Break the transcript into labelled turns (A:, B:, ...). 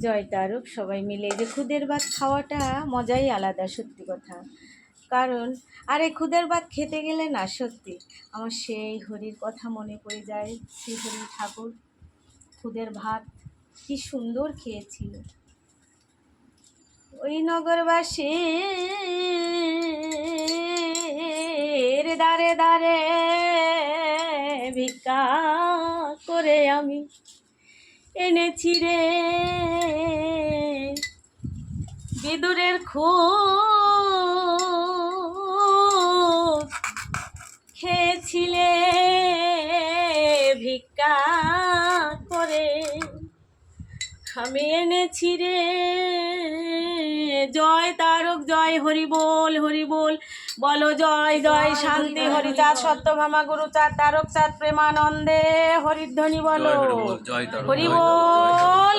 A: জয় তারক সবাই মিলে যে খুদের ভাত খাওয়াটা মজাই আলাদা, সত্যি কথা। কারণ আরে খুদের ভাত খেতে গেলে না সত্যি আমার সেই হরির কথা মনে পড়ে যায়। শ্রী হরি ঠাকুর খুদের ভাত কি সুন্দর খেয়েছিল। ওই নগরবাসীর দাঁড়ে দাঁড়ে ভিক্ষা করে আমি এনেছি রে বিদুরের খুদ, খেয়েছিলে ভিক্ষা করে আমি এনেছি রে। জয় তারক জয়, হরি বল হরি বল, বলো জয় জয় শান্তি হরিচাঁদ সত্যভামা গুরুচাঁদ তারক চাঁদ প্রেমানন্দে হরিধ্বনি বলো হরি বল